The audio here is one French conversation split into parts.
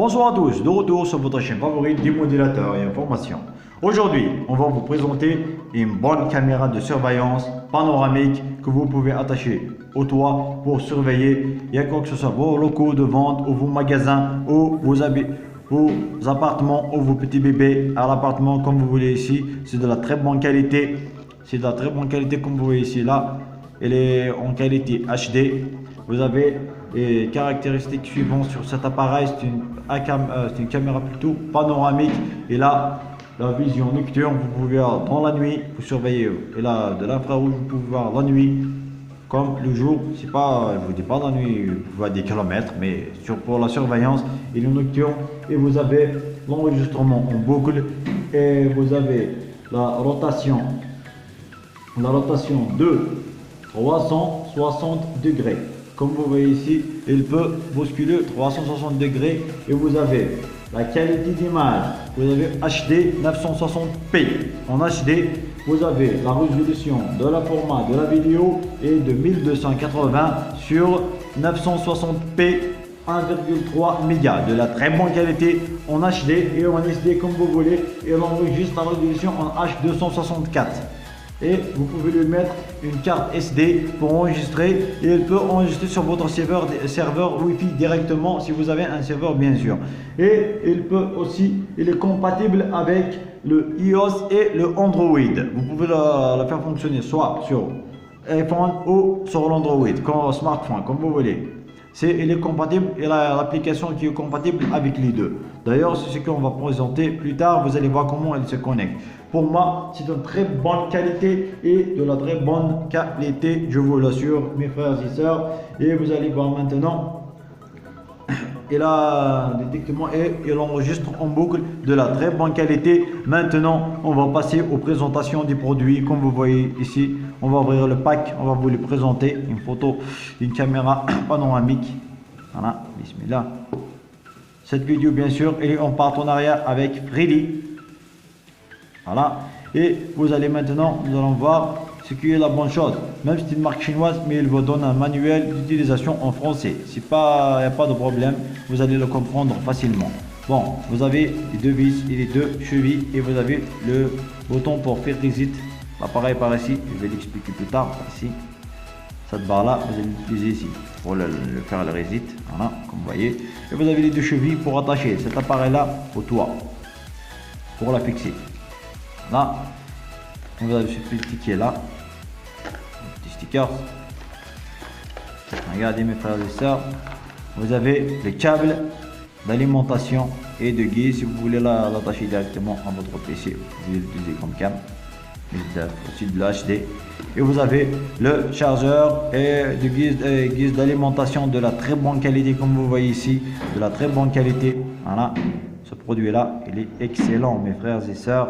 Bonsoir à tous, de retour sur votre chaîne favorite des modélateurs et informations. Aujourd'hui, on va vous présenter une bonne caméra de surveillance panoramique que vous pouvez attacher au toit pour surveiller quoi que ce soit, vos locaux de vente ou vos magasins ou vos appartements ou vos petits bébés à l'appartement comme vous voulez ici. C'est de la très bonne qualité. C'est de la très bonne qualité comme vous voyez ici là. Elle est en qualité HD. Vous avez les caractéristiques suivantes sur cet appareil. C'est une caméra plutôt panoramique. Et là, la vision nocturne, vous pouvez voir dans la nuit, vous surveillez. Et là, de l'infrarouge, vous pouvez voir la nuit comme le jour. C'est pas, je vous dis pas la nuit, vous pouvez voir des kilomètres, mais pour la surveillance et le nocturne. Et vous avez l'enregistrement en boucle. Et vous avez la rotation de 360 degrés. Comme vous voyez ici, il peut bousculer 360 degrés et vous avez la qualité d'image. Vous avez HD 960p. En HD, vous avez la résolution de la format de la vidéo et de 1280 sur 960p 1,3 mégas. De la très bonne qualité en HD et en SD comme vous voulez. Et on enregistre la résolution en H264. Et vous pouvez lui mettre une carte SD pour enregistrer et il peut enregistrer sur votre serveur Wi-Fi directement si vous avez un serveur bien sûr. Et il est compatible avec le iOS et le Android. Vous pouvez la faire fonctionner soit sur iPhone ou sur l'Android, comme smartphone, comme vous voulez. Il est compatible et l'application qui est compatible avec les deux. D'ailleurs, c'est ce qu'on va présenter plus tard. Vous allez voir comment elle se connecte. Pour moi, c'est une très bonne qualité et de la très bonne qualité, je vous l'assure, mes frères et sœurs. Et vous allez voir maintenant. Et là, détectement et il enregistre en boucle de la très bonne qualité. Maintenant, on va passer aux présentations des produits. Comme vous voyez ici, on va ouvrir le pack. On va vous les présenter. Une photo, une caméra panoramique. Voilà, bismillah. Cette vidéo, bien sûr, est en partenariat avec Freely. Voilà. Et vous allez maintenant, nous allons voir ce qui est la bonne chose. Même si c'est une marque chinoise, mais il vous donne un manuel d'utilisation en français. Il n'y a pas de problème. Vous allez le comprendre facilement. Bon, vous avez les deux vis et les deux chevilles et vous avez le bouton pour faire reset. L'appareil par ici, je vais l'expliquer plus tard. Ici, cette barre là, vous allez l'utiliser ici pour faire le reset. Voilà, comme vous voyez. Et vous avez les deux chevilles pour attacher cet appareil là au toit pour la fixer. Là, et vous avez ce petit qui est là, petit sticker. Regardez mes frères et sœurs, vous avez les câbles d'alimentation et de guise. Si vous voulez l'attacher directement à votre PC, vous pouvez l'utiliser comme câble. Aussi de l'HD. Et vous avez le chargeur et de guise d'alimentation de la très bonne qualité, comme vous voyez ici, de la très bonne qualité. Voilà, ce produit là, il est excellent, mes frères et sœurs.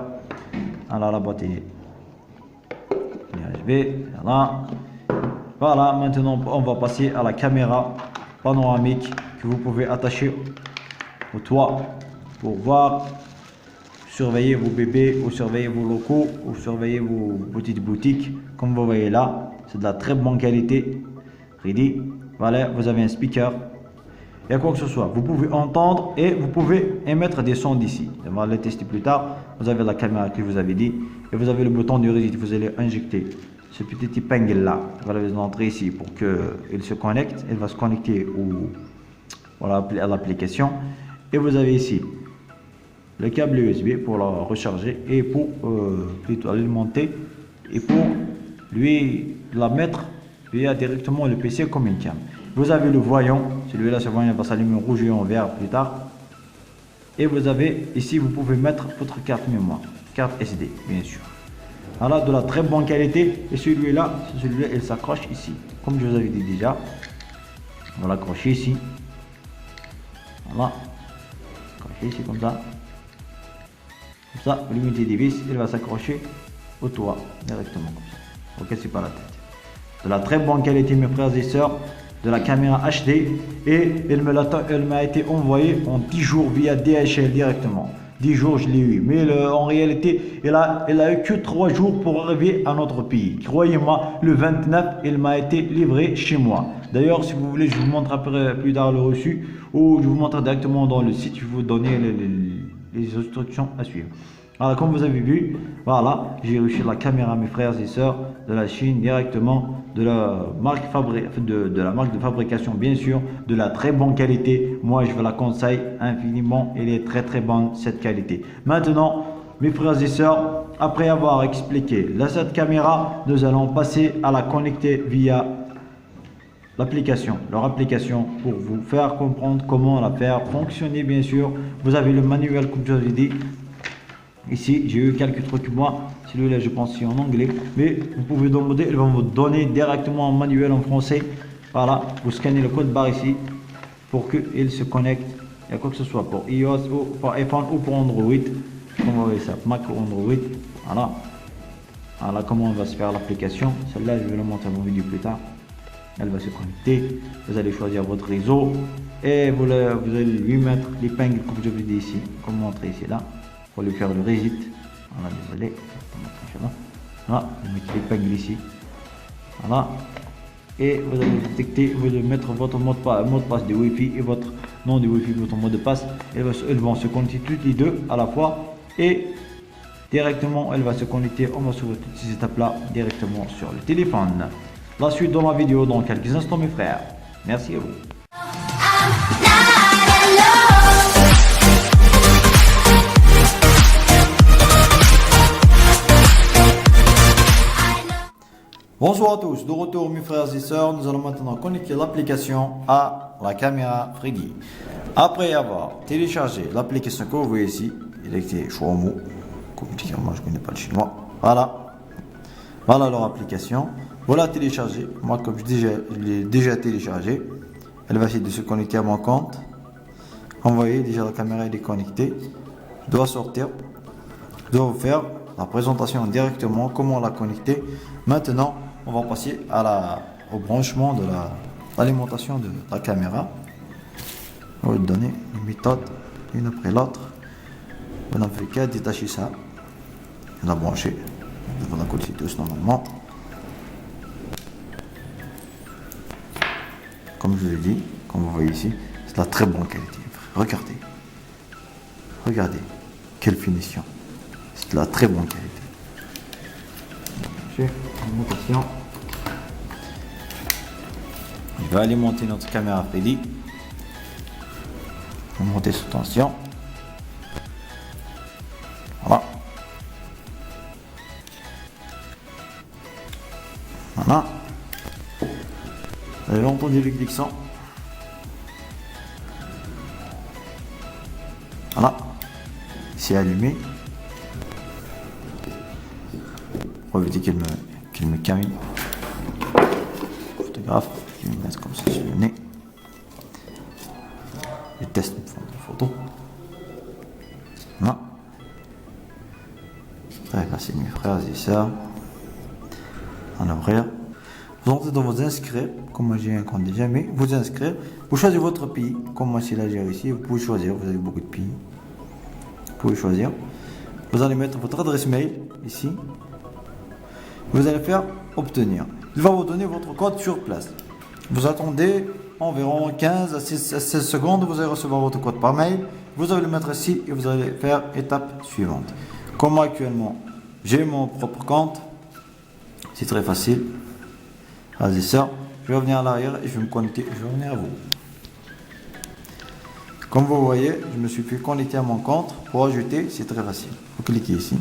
Alors la boîte est voilà, maintenant on va passer à la caméra panoramique que vous pouvez attacher au toit pour voir, surveiller vos bébés ou surveiller vos locaux ou surveiller vos petites boutiques. Comme vous voyez là, c'est de la très bonne qualité. Ready. Voilà, vous avez un speaker et quoi que ce soit, vous pouvez entendre et vous pouvez émettre des sons d'ici. On va le tester plus tard. Vous avez la caméra que je vous avais dit et vous avez le bouton de reset. Vous allez injecter ce petit épingle là. Vous allez l'entrer ici pour qu'il se connecte. Il va se connecter à l'application. Et vous avez ici le câble USB pour la recharger et pour plutôt alimenter et pour lui la mettre via directement le PC comme une cam. Vous avez le voyant, celui-là, ce voyant va s'allumer en rouge et en vert plus tard. Et vous avez ici, vous pouvez mettre votre carte mémoire, carte SD, bien sûr. Voilà, de la très bonne qualité. Et celui-là, il s'accroche ici, comme je vous avais dit déjà. On va l'accrocher ici. Voilà, accrocher ici comme ça. Comme ça, vous lui mettez des vis, il va s'accrocher au toit directement comme ça. Ok, c'est pas la tête. De la très bonne qualité, mes frères et sœurs. De la caméra HD et elle m'a été envoyée en 10 jours via DHL directement. 10 jours, je l'ai eu. Mais en réalité, elle a eu que 3 jours pour arriver à notre pays. Croyez-moi, le 29, il m'a été livré chez moi. D'ailleurs, si vous voulez, je vous montre après, plus tard le reçu ou je vous montre directement dans le site, je vais vous donner les instructions à suivre. Alors, comme vous avez vu, voilà, j'ai reçu la caméra, mes frères et sœurs, de la Chine, directement de la marque de la marque de fabrication, bien sûr, de la très bonne qualité. Moi, je vous la conseille infiniment. Elle est très très bonne, cette qualité. Maintenant, mes frères et sœurs, après avoir expliqué cette caméra, nous allons passer à la connecter via l'application, leur application, pour vous faire comprendre comment la faire fonctionner. Bien sûr, vous avez le manuel comme je vous ai dit. Ici, j'ai eu quelques trucs, moi, celui-là, je pense, c'est en anglais, mais vous pouvez demander, ils vont vous donner directement un manuel en français. Voilà, vous scannez le code barre ici pour qu'il se connecte. Il y a quoi que ce soit pour iOS ou pour iPhone ou pour Android. Comment on va ça, Mac ou Android. Voilà. Voilà comment on va se faire l'application. Celle-là, je vais la montrer dans une vidéo plus tard. Elle va se connecter. Vous allez choisir votre réseau et vous allez lui mettre l'épingle comme je vous dis ici, comme montré ici là. Pour lui faire le reset. Voilà, désolé. Voilà, vous mettez l'épingle ici. Voilà. Et vous allez détecter, vous allez mettre votre mot de passe de Wi-Fi et votre nom de Wi-Fi, votre mot de passe. Elles vont se connecter toutes les deux à la fois. Et directement, elle va se connecter. On va sauver toutes ces étapes-là directement sur le téléphone. La suite dans la vidéo dans quelques instants, mes frères. Merci à vous. Bonsoir à tous, de retour mes frères et sœurs, nous allons maintenant connecter l'application à la caméra Freddy. Après avoir téléchargé l'application que vous voyez ici, il a été Chouamou, comme je dis, moi je ne connais pas le chinois, voilà, voilà leur application, voilà téléchargée, moi comme je l'ai déjà téléchargé, elle va essayer de se connecter à mon compte, vous voyez déjà la caméra elle est connectée, je dois sortir, je dois vous faire la présentation directement, comment la connecter. Maintenant, on va passer au branchement de l'alimentation de la caméra. On va vous donner une méthode, une après l'autre. Vous n'avez qu'à détacher ça, et la brancher. Vous la coller tous normalement. Comme je vous l'ai dit, comme vous voyez ici, c'est de la très bonne qualité. Regardez, regardez, quelle finition. C'est de la très bonne qualité. Alimentation. Je vais alimenter notre caméra Freddy. On va monter sous tension. Voilà. Voilà. Vous avez entendu le cliquant. Voilà. C'est allumé. Pour éviter qu'il me camille. Photographe qui me met comme ça sur le nez. Les tests me font des photos. Voilà. Très facile mes frères et sœurs. En ouvrir. Vous entrez dans vos inscrits, comme moi j'ai un compte déjà, mais vous inscrire. Vous choisissez votre pays, comme moi c'est l'Algérie ici, vous pouvez choisir, vous avez beaucoup de pays. Vous pouvez choisir. Vous allez mettre votre adresse mail ici. Vous allez faire obtenir. Il va vous donner votre code sur place. Vous attendez environ 15 à 16 secondes. Vous allez recevoir votre code par mail. Vous allez le mettre ici et vous allez faire étape suivante. Comme moi actuellement, j'ai mon propre compte. C'est très facile. Vas-y, ça. Je vais revenir à l'arrière et je vais me connecter. Je vais revenir à vous. Comme vous voyez, je me suis fait connecter à mon compte. Pour ajouter, c'est très facile. Vous cliquez ici.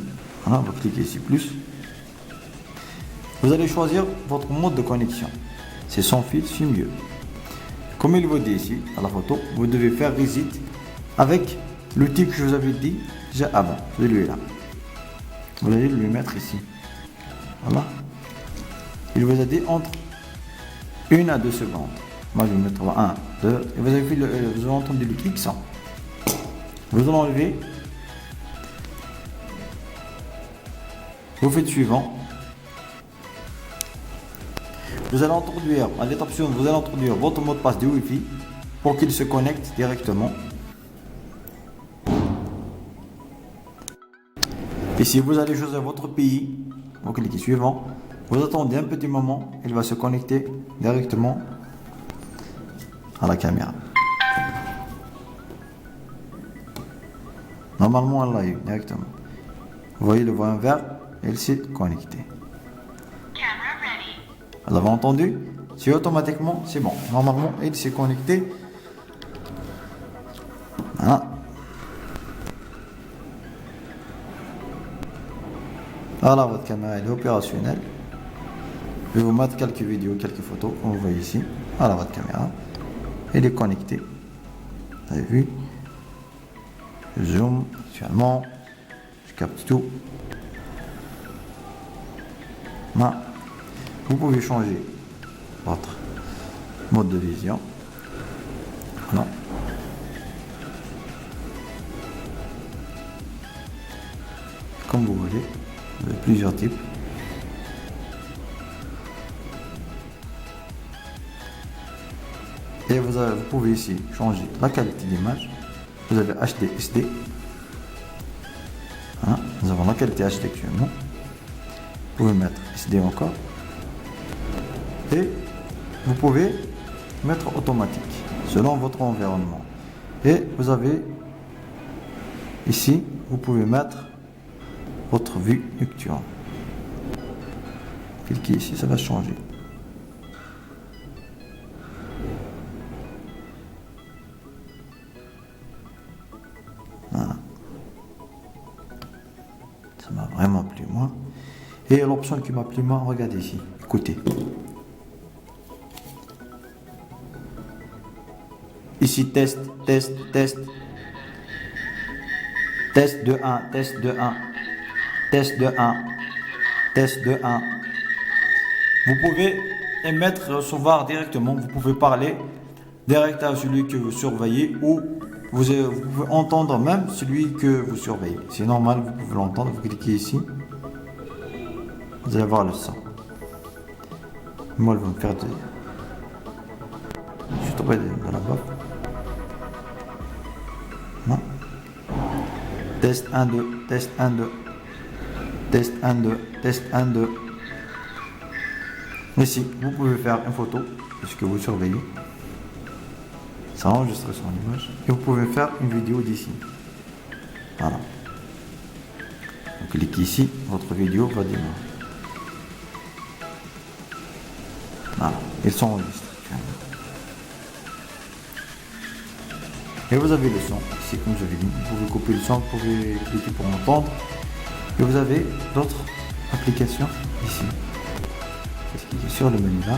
Voilà, vous cliquez ici plus. Vous allez choisir votre mode de connexion. C'est sans fil, c'est mieux. Comme il vous dit ici, à la photo, vous devez faire reset avec l'outil que je vous avais dit déjà avant, celui-là. Vous allez le mettre ici. Voilà. Il vous a dit entre 1 à 2 secondes. Moi, je vais mettre 1, 2. Et vous avez entendu le clic sans. Vous allez enlever. Vous faites suivant. Vous allez introduire, à l'étape suivante, vous allez introduire votre mot de passe de Wi-Fi pour qu'il se connecte directement. Ici, vous allez choisir votre pays. Vous cliquez suivant. Vous attendez un petit moment. Il va se connecter directement à la caméra. Normalement, elle l'a eu directement. Vous voyez le voyant vert, il s'est connecté. Vous avez entendu? Si automatiquement, c'est bon. Normalement, il s'est connecté. Voilà. Voilà, votre caméra elle est opérationnelle. Je vais vous mettre quelques vidéos, quelques photos, comme vous voyez ici. Voilà votre caméra. Elle est connectée. Vous avez vu? Je zoome actuellement. Je capte tout. Là. Vous pouvez changer votre mode de vision. Voilà. Comme vous voulez. Vous avez plusieurs types. Et vous pouvez ici changer la qualité d'image. Vous avez HD, SD. Hein, nous avons la qualité HD actuellement. Vous pouvez mettre SD encore. Et vous pouvez mettre automatique selon votre environnement. Et vous avez ici, vous pouvez mettre votre vue nocturne. Cliquez ici, ça va changer. Voilà. Ça m'a vraiment plu moi. Et l'option qui m'a plu moi, regardez ici. Écoutez. Ici test, test, test. Test de 1, test de 1. Test de 1. Test de 1. Vous pouvez émettre, recevoir directement. Vous pouvez parler direct à celui que vous surveillez ou vous pouvez entendre même celui que vous surveillez. C'est normal, vous pouvez l'entendre. Vous cliquez ici. Vous allez voir le son. Moi, elle va me faire de... Je suis tombé de là-bas. Non. Test 1, 2. Test 1, 2. Test 1, 2. Test 1, 2. Ici, vous pouvez faire une photo de ce que vous surveillez. Ça enregistre son image. Et vous pouvez faire une vidéo d'ici. Voilà. Vous cliquez ici, votre vidéo va démarrer. Voilà, ils sont enregistrés. Et vous avez le son, ici comme je l'ai dit. Vous pouvez couper le son, vous pouvez cliquer pour entendre. Et vous avez d'autres applications ici. Sur le menu là.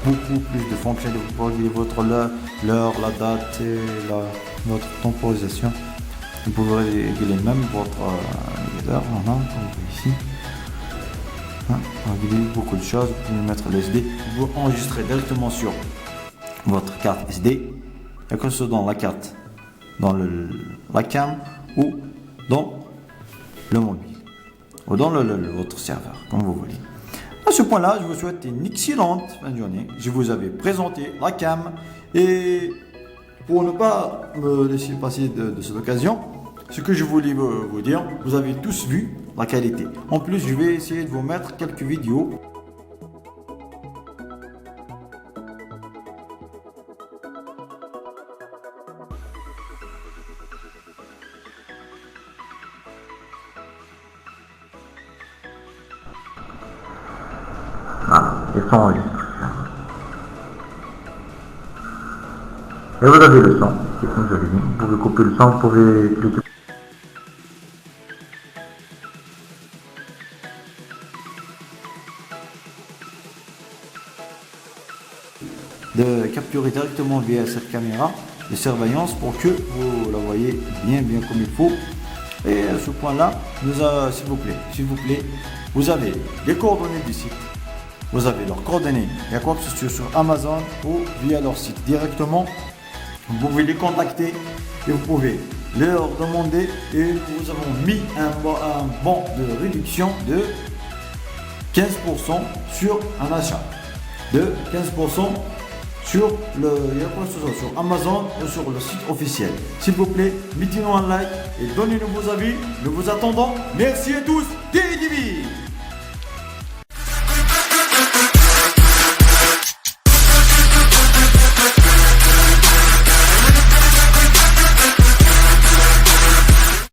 Beaucoup plus de fonctions. Vous pouvez régler votre l'heure, la date et votre temporisation. Vous pouvez régler même votre heure, voilà, comme vous voyez ici. Hein, régler beaucoup de choses. Vous pouvez mettre le SD. Vous enregistrez directement sur votre carte SD. Et que ce soit dans la carte, dans la cam ou dans le mobile ou dans votre serveur, comme vous voulez. À ce point-là, je vous souhaite une excellente fin de journée. Je vous avais présenté la cam et pour ne pas me laisser passer de cette occasion, ce que je voulais vous dire, vous avez tous vu la qualité. En plus, je vais essayer de vous mettre quelques vidéos. Voilà, ils sont enregistrés. Et vous avez le son, c'est comme je l'ai dit. Vous pouvez couper le son, vous pouvez cliquer. De capturer directement via cette caméra de surveillance pour que vous la voyez bien comme il faut. Et à ce point-là, s'il vous plaît, vous avez les coordonnées du site. Vous avez leurs coordonnées. Il y a quoi que ce soit sur Amazon ou via leur site directement. Vous pouvez les contacter et vous pouvez leur demander. Et nous avons mis un bon de réduction de 15% sur un achat. De 15% sur sur Amazon ou sur le site officiel. S'il vous plaît, mettez-nous un like et donnez-nous vos avis. Nous vous attendons. Merci à tous. Divi.